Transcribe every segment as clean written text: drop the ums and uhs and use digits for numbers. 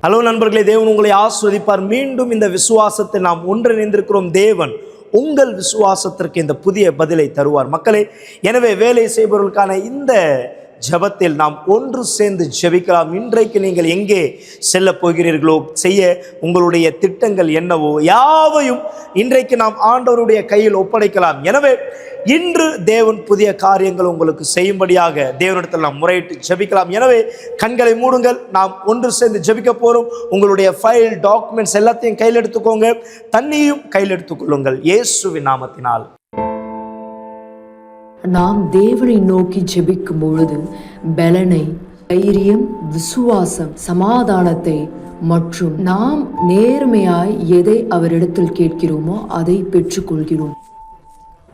Hello நண்பர்களே, தேவன் உங்களை ஆசீர்வதிப்பார். மீண்டும் இந்த விசுவாசத்தை நாம் ஒன்றிணைந்திருக்கிறோம். தேவன் உங்கள் விசுவாசத்திற்கு இந்த புதிய பதிலை தருவார். மக்களே, எனவே வேலை செய்பவர்களுக்கான இந்த ஜெபத்தில் நாம் ஒன்று சேர்ந்து ஜெபிக்கலாம். இன்றைக்கு நீங்கள் எங்கே செல்ல போகிறீர்களோ, செய்ய உங்களுடைய திட்டங்கள் என்னவோ யாவையும் இன்றைக்கு நாம் ஆண்டவருடைய கையில் ஒப்படைக்கலாம். எனவே இன்று தேவன் புதிய காரியங்கள் உங்களுக்கு செய்யும்படியாக தேவனிடத்தில் நாம் முறையிட்டு ஜெபிக்கலாம். எனவே கண்களை மூடுங்கள், நாம் ஒன்று சேர்ந்து ஜெபிக்க போகிறோம். உங்களுடைய ஃபைல், டாக்குமெண்ட்ஸ் எல்லாத்தையும் கையில் எடுத்துக்கோங்க, தண்ணியும் கையில் எடுத்துக்கொள்ளுங்கள். இயேசுவின் நாமத்தினால். நாம் தேவனை நோக்கி ஜெபிக்கும் பொழுது பலனை, தைரியம், விசுவாசம், சமாதானத்தை மற்றும் நாம் நேர்மையாய் எதை அவரிடத்தில் கேட்கிறோமோ அதை பெற்றுக்கொள்கிறோம்.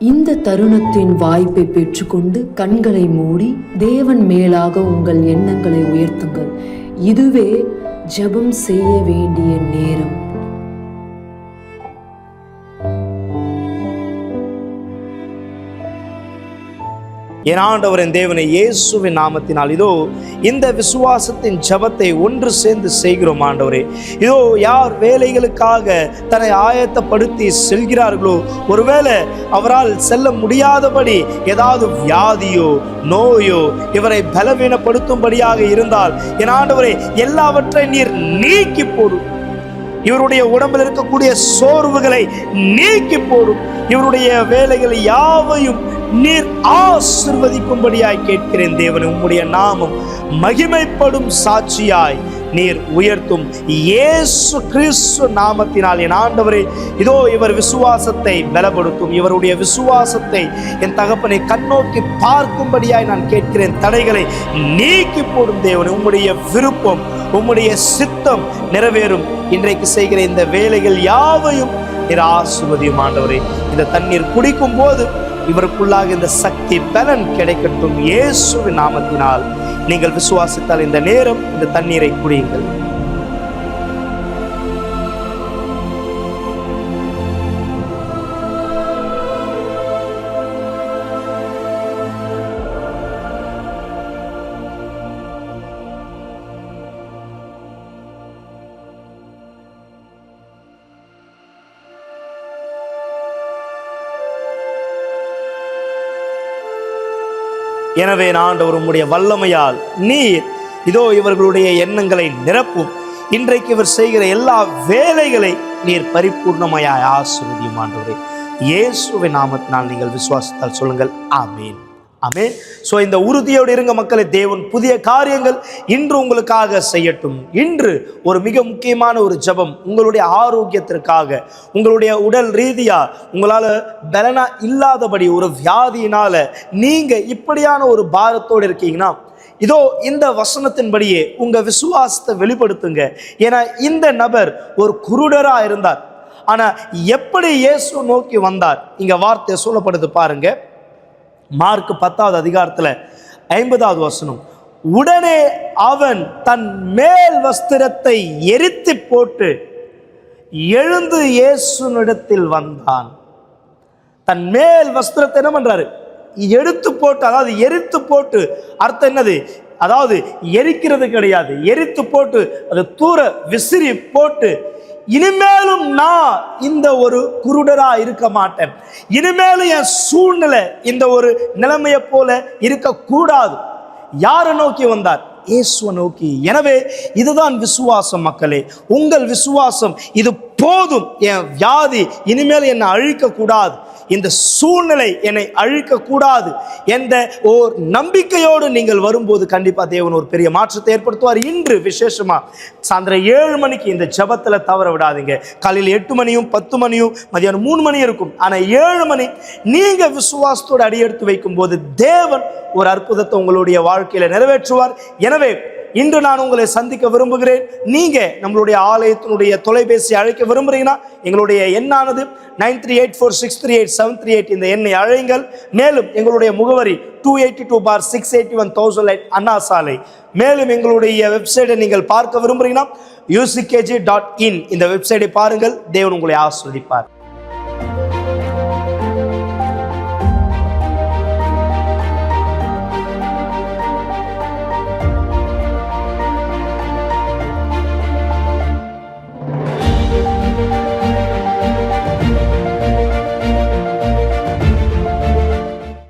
இந்த தருணத்தின் வாய்ப்பை பெற்றுக்கொண்டு கண்களை மூடி தேவன் மேலாக உங்கள் எண்ணங்களை உயர்த்துங்கள். இதுவே ஜெபம் செய்ய வேண்டிய நேரம். என் ஆண்டவரின் தேவனை இயேசுவின் நாமத்தினால் இதோ இந்த விசுவாசத்தின் ஜெபத்தை ஒன்று சேர்ந்து செய்கிறோம். ஆண்டவரே, இதோ யார் வேலைகளுக்காக தன்னை ஆயத்தப்படுத்தி செல்கிறார்களோ, ஒருவேளை அவரால் செல்ல முடியாதபடி ஏதாவது வியாதியோ நோயோ இவரை பலவீனப்படுத்தும்படியாக இருந்தால், என் ஆண்டவரே, எல்லாவற்றை நீர் நீக்கி போடும். இவருடைய உடம்பில் இருக்கக்கூடிய சோர்வுகளை நீக்கி போடும். இவருடைய வேலைகளை யாவையும் நீர் ஆசீர்வதிக்கும்படியாய் கேட்கிறேன். தேவன், உம்முடைய நாமம் மகிமைப்படும் சாட்சியாய் நீர் உயர்த்தும் இயேசு கிறிஸ்து நாமத்தினால் என் ஆண்டவரே, இதோ இவர் விசுவாசத்தை பலப்படுத்தும். இவருடைய விசுவாசத்தை என் தகப்பனை கண்ணோக்கி பார்க்கும்படியாய் நான் கேட்கிறேன். தடைகளை நீக்கி போடும் தேவன், உம்முடைய விருப்பம், உம்முடைய சித்தம் நிறைவேறும். இன்றைக்கு செய்கிற இந்த வேலைகள் யாவையும் நீர் ஆசீர்வதியும். ஆண்டவரே, இந்த தண்ணீர் குடிக்கும் போது இவருக்குள்ளாக இந்த சக்தி பலன் கிடைக்கட்டும். இயேசுவின் நாமத்தினால் நீங்கள் விசுவாசித்தால் இந்த நேரம் இந்த தண்ணீரை குடியுங்கள். எனவே ஆண்டவர் உம்முடைய வல்லமையால் நீர் இதோ இவர்களுடைய எண்ணங்களை நிரப்பும். இன்றைக்கு இவர் செய்கிற எல்லா வேலைகளை நீர் பரிபூர்ணமாய் ஆசீர்வதியும். ஆண்டவரே, இயேசுவின் நாமத்தினால் நீங்கள் விசுவாசித்தால் சொல்லுங்கள், ஆமேன், ஆமேன். ஸோ இந்த உறுதியோடு இருங்க மக்களே. தேவன் புதிய காரியங்கள் இன்று உங்களுக்காக செய்யட்டும். இன்று ஒரு மிக முக்கியமான ஒரு ஜெபம் உங்களுடைய ஆரோக்கியத்திற்காக. உங்களுடைய உடல் ரீதியா உங்களால் பலனா இல்லாதபடி ஒரு வியாதியினால நீங்க இப்படியான ஒரு பாரத்தோடு இருக்கீங்கன்னா, இதோ இந்த வசனத்தின்படியே உங்க விசுவாசத்தை வெளிப்படுத்துங்க. ஏன்னா இந்த நபர் ஒரு குருடரா இருந்தார். ஆனா எப்படி இயேசு நோக்கி வந்தார், இங்க வார்த்தை சொல்லப்படுது பாருங்க. மார்க் 10வது அதிகாரத்தில் 50வது வசனம். உடனே அவன் தன் மேல் வஸ்திரத்தை எரித்து போட்டு எழுந்து இயேசுனிடத்தில் வந்தான். தன் மேல் வஸ்திரத்தை என்ன பண்றாரு, எடுத்து போட்டு, அதாவது எரித்து போட்டு. அர்த்தம் என்னது? அதாவது எரிக்கிறது கிடையாது, எரித்து போட்டு அது தூர விசிறி போட்டு, இனிமேலும் நான் இந்த ஒரு குருடரா இருக்க மாட்டேன். இனிமேலும் என் சூழ்நிலை இந்த ஒரு நிலைமையை போல இருக்கக்கூடாது. யாரை நோக்கி வந்தார்? இயேசுவை நோக்கி. எனவே இதுதான் விசுவாசம் மக்களே. உங்கள் விசுவாசம் இது போதும். என் வியாதி இனிமேல் என்னை அழிக்கக்கூடாது, இந்த சூழ்நிலை என்னை அழிக்கக்கூடாது என்ற ஓர் நம்பிக்கையோடு நீங்கள் வரும்போது கண்டிப்பாக தேவன் ஒரு பெரிய மாற்றத்தை ஏற்படுத்துவார். இன்று விசேஷமா சாயந்தரம் 7 மணிக்கு இந்த ஜெபத்தில் தவற விடாதீங்க. காலையில் 8 மணியும் 10 மணியும் மதியானம் 3 மணி இருக்கும். ஆனால் 7 மணி நீங்க விசுவாசத்தோடு அடியெடுத்து வைக்கும் போது தேவன் ஒரு அற்புதத்தை உங்களுடைய வாழ்க்கையில நிறைவேற்றுவார். எனவே இன்று நான் உங்களை சந்திக்க விரும்புகிறேன். நீங்க நம்மளுடைய ஆலயத்தினுடைய தொலைபேசி அழைக்க விரும்புறீங்கன்னா எங்களுடைய எண்ணானது 9384638738. இந்த எண்ணை அழைங்கள். மேலும் எங்களுடைய முகவரி 282/681 அண்ணா சாலை. மேலும் எங்களுடைய வெப்சைட்டை நீங்கள் பார்க்க விரும்புறீங்கன்னா uckg.in இந்த வெப்சைட்டை பாருங்கள். தேவன் உங்களை ஆசீர்வதிப்பார்.